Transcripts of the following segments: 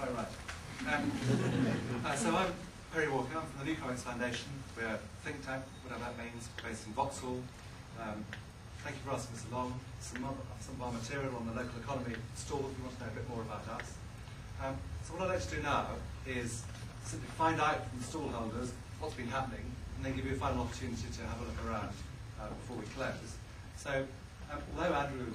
Quite right. So I'm Perry Walker. I'm from the New Comics Foundation. We're a think tank, whatever that means, based in Vauxhall. Thank you for asking us along. Some of our material on the local economy stall if you want to know a bit more about us. So what I'd like to do now is simply find out from the stall holders what's been happening, and then give you a final opportunity to have a look around before we close. So although Andrew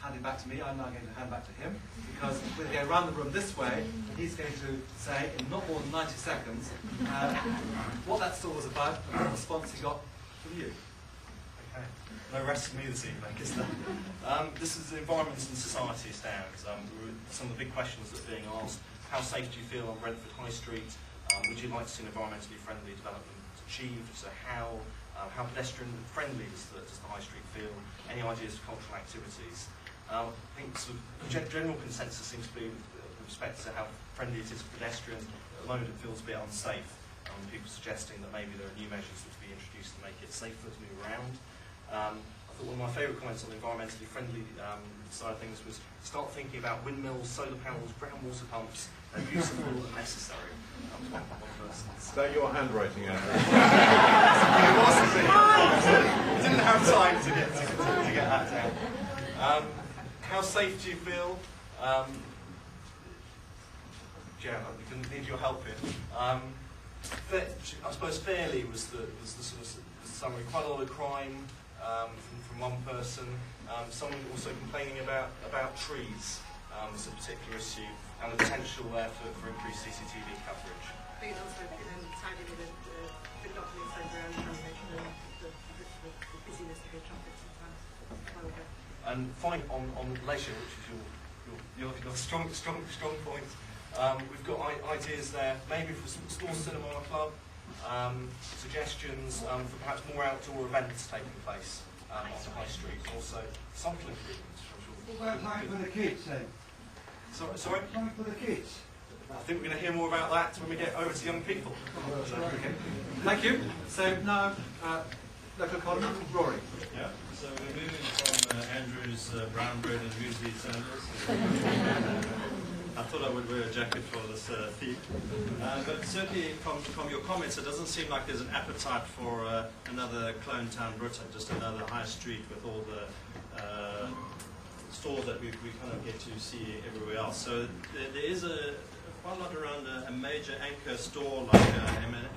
handed back to me, I'm now going to hand back to him, because we're going to go around the room this way, and he's going to say, in not more than 90 seconds, what that stall was about and what response he got from you. Okay. No rest for me this evening, is there? This is the Environments and Society stand. Some of the big questions that are being asked. How safe do you feel on Brentford High Street? Would you like to see an environmentally friendly development achieved? So how pedestrian friendly does the high street feel? Any ideas for cultural activities? I think sort of general consensus seems to be with respect to how friendly it is for pedestrians. At the moment it feels a bit unsafe. People suggesting that maybe there are new measures that to be introduced to make it safer to move around. I thought one of my favourite comments on the environmentally friendly side of things was start thinking about windmills, solar panels, groundwater pumps. They're useful and necessary. That was one person. Is that your handwriting, Andrew? It wasn't me. I didn't have time to get that down. How safe do you feel? Yeah, we can need your help here. I suppose fairly was the sort of summary. Quite a lot of crime from one person. Someone also complaining about trees as a particular issue, and the potential there for increased CCTV coverage. I think it also tied in with the document around contamination and the busyness of the traffic sometimes. And finally, on leisure, which is your strong point, we've got ideas there, maybe for some small cinema club, suggestions for perhaps more outdoor events taking place on the high street, also cycling improvements. What about something for the kids then? Sorry? Something for the kids. I think we're going to hear more about that when we get over to young people. Okay. Thank you. So now, local economy, Rory. Yeah, so we're moving from Andrew's brown bread and muesli sandals. I thought I would wear a jacket for this theme. But certainly from your comments, it doesn't seem like there's an appetite for another Clone Town Britain, just another high street with all the stores that we kind of get to see everywhere else. So there is quite a lot around a major anchor store like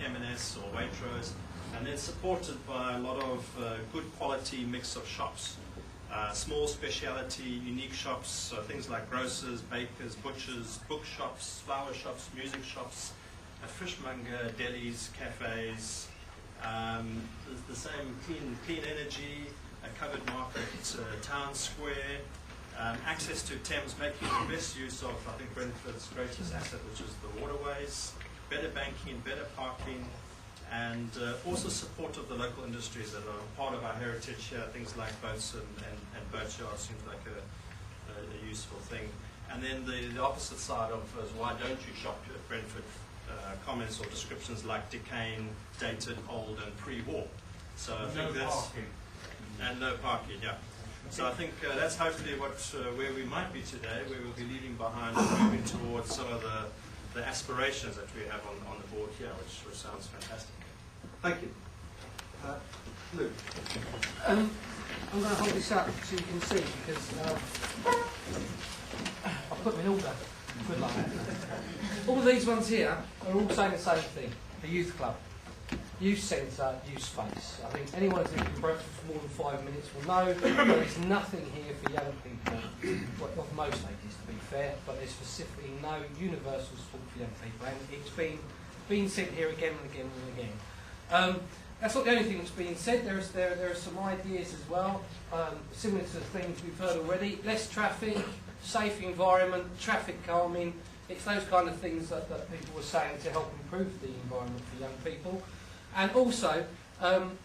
M&S or Waitrose, and it's supported by a lot of good quality mix of shops. Small speciality, unique shops, so things like grocers, bakers, butchers, bookshops, flower shops, music shops, a fishmonger, delis, cafes, the same clean energy, a covered market, town square, access to Thames, making the best use of, I think, Brentford's greatest asset, which is the waterways, better banking, better parking, and also support of the local industries that are part of our heritage here, things like boats and boatyards seems like a useful thing. And then the opposite side of is why don't you shop at Brentford? Comments or descriptions like decaying, dated, old, and pre-war. So I think that's parking. And no parking, yeah. So I think that's hopefully where we might be today, where we'll be leaving behind and moving towards some of the aspirations that we have on the board here, which sounds fantastic. Thank you. Luke. I'm going to hold this up so you can see, because I'll put them in order. Good luck. All of these ones here are all saying the same thing. The youth club, youth centre, youth space. I think anyone who's lived in Brentford for more than 5 minutes will know there is nothing here for young people, well, not for most ages to be fair, but there's specifically no universal sport for young people, and it's been said here again and again and again. That's not the only thing that's being said. There are some ideas as well, similar to the things we've heard already. Less traffic, safe environment, traffic calming. It's those kind of things that people were saying to help improve the environment for young people. And also,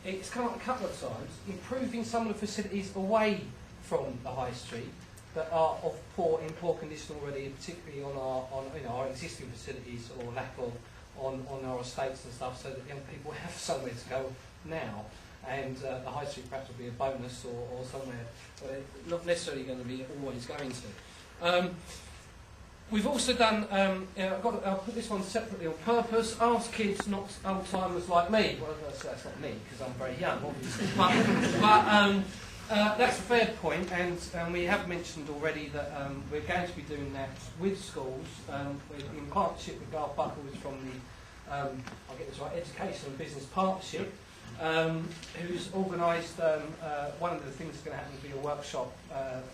it's come up a couple of times, improving some of the facilities away from the high street that are of poor condition already, particularly on our existing facilities or lack of on our estates and stuff, so that young people have somewhere to go now. And the high street perhaps will be a bonus or somewhere, but not necessarily going to be always going to. We've also done, I'll put this one separately on purpose, ask kids, not old-timers like me. Well, that's not me, because I'm very young, obviously. But that's a fair point, and we have mentioned already that we're going to be doing that with schools, in partnership with Garth Buckles from the, I'll get this right, Education and Business Partnership, who's organised, one of the things that's going to happen to be a workshop,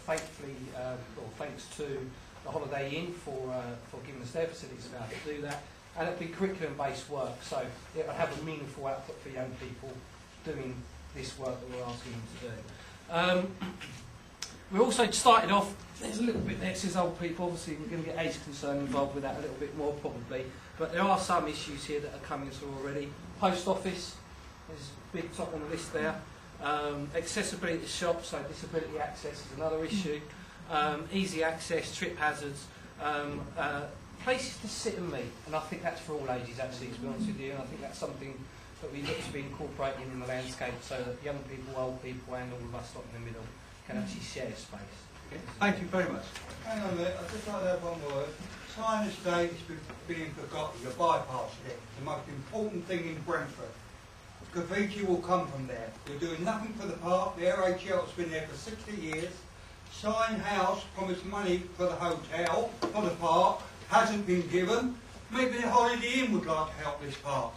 thanks to the Holiday Inn for giving us their facilities about to do that, and it'll be curriculum-based work, so it'll have a meaningful output for young people doing this work that we're asking them to do. We also started off, there's a little bit there, it says old people, obviously we're going to get age concern involved with that a little bit more probably, but there are some issues here that are coming through already. Post office, there's a big top on the list there. Accessibility to shops, so disability access is another issue. Easy access, trip hazards, places to sit and meet, and I think that's for all ages actually, to be honest with you, and I think that's something that we look to be incorporating in the landscape so that young people, old people and all of us lot in the middle can actually share space. Okay. Thank you very much. Hang on a minute, I'd just like to have one word. Time estate is being forgotten, you're bypassing it. The most important thing in Brentford. Graffiti will come from there. You're doing nothing for the park, the RHL has been there for 60 years. Shine House promised money for the hotel, for the park, hasn't been given. Maybe the Holiday Inn would like to help this park.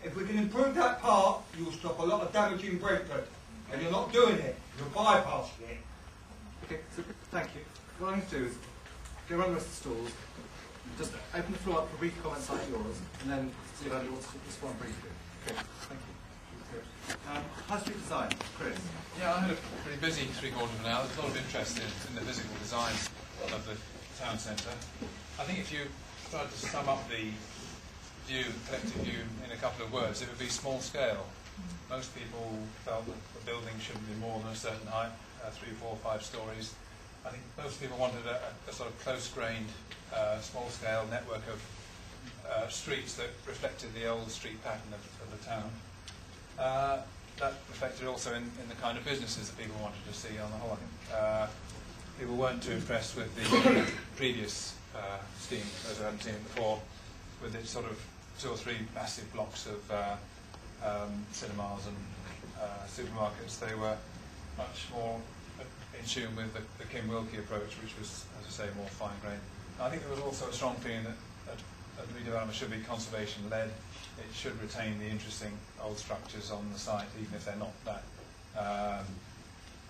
If we can improve that park, you'll stop a lot of damage in Brentford. And you're not doing it, you're bypassing it. Okay, so thank you. What I'm going to do is go around the rest of the stalls, just open the floor up for brief comments like yours, and then see if anybody wants to respond briefly. Okay, thank you. High Street Design, Chris. Yeah, I had a pretty busy 3/4 of an hour. There's a lot of interest in the physical designs of the town centre. I think if you tried to sum up the collective view in a couple of words, it would be small scale. Most people felt that the building shouldn't be more than a certain height, 3, 4, 5 stories. I think most people wanted a sort of close-grained, small-scale network of streets that reflected the old street pattern of the town. That reflected also in the kind of businesses that people wanted to see on the whole. I think people weren't too impressed with the previous scheme, as I hadn't seen it before, with its sort of 2 or 3 massive blocks of cinemas and supermarkets. They were much more in tune with the Kim Wilkie approach, which was, as I say, more fine-grained. I think there was also a strong feeling that redevelopment should be conservation-led. It should retain the interesting old structures on the site, even if they're not that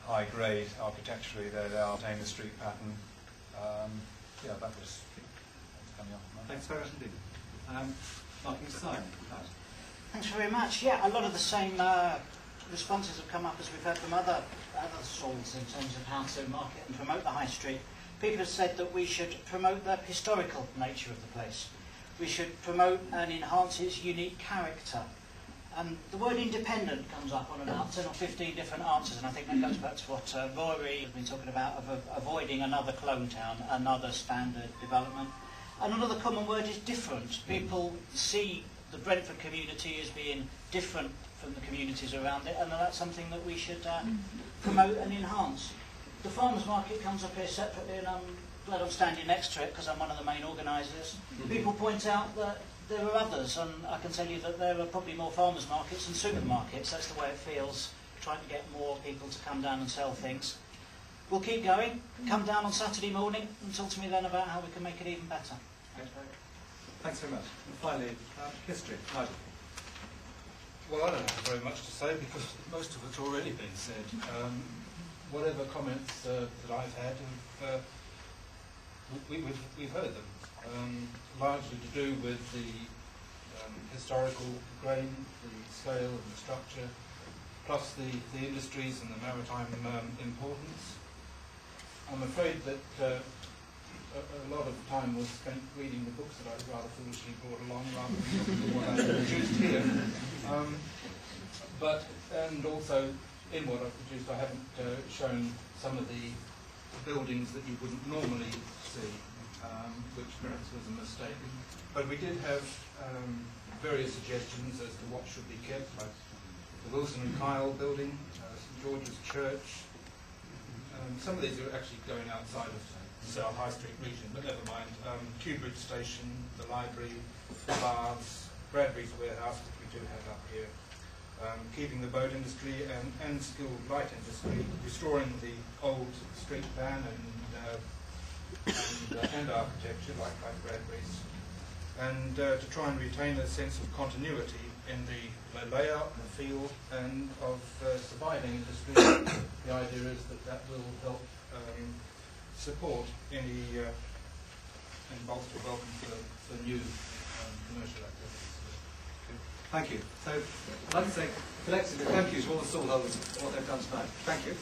high grade architecturally. They are retain the street pattern. Yeah, that was coming off. Thanks very much indeed. Marking Design. Thanks very much. Yeah, a lot of the same responses have come up as we've had from other stalls in terms of how to market and promote the high street. People have said that we should promote the historical nature of the place. We should promote and enhance its unique character. And the word independent comes up on about 10 or 15 different answers, and I think that goes back to what Rory has been talking about, of avoiding another clone town, another standard development. And another common word is different. People see the Brentford community as being different from the communities around it, and that's something that we should promote and enhance. The farmers market comes up here separately, and I'm glad I'm standing next to it because I'm one of the main organisers. People point out that there are others, and I can tell you that there are probably more farmers markets than supermarkets. That's the way it feels, trying to get more people to come down and sell things. We'll keep going. Come down on Saturday morning and talk to me then about how we can make it even better. Okay. Thanks very much. And finally, history. Nigel. Well, I don't have very much to say because most of it's already been said. Whatever comments that I've had, we've heard them, largely to do with the historical grain, the scale and the structure, plus the industries and the maritime importance. I'm afraid that a lot of time was spent reading the books that I rather foolishly brought along rather than looking at what I've produced here. And also in what I've produced I haven't shown some of the buildings that you wouldn't normally see, which perhaps was a mistake. But we did have various suggestions as to what should be kept, like the Wilson and Kyle building, St George's Church. Some of these are actually going outside of South High Street region, but never mind. Kew Bridge Station, the library, the baths, Bradbury's warehouse, which we do have up here. Keeping the boat industry and skilled light industry, restoring the old street plan and architecture like Bradbury's, and to try and retain a sense of continuity in the layout, the feel, and of surviving industry. The idea is that will help support any and bolster welcome for new commercial activities. Thank you. So I'd like to say collectively thank you to all the stallholders for what they've done tonight. Thank you.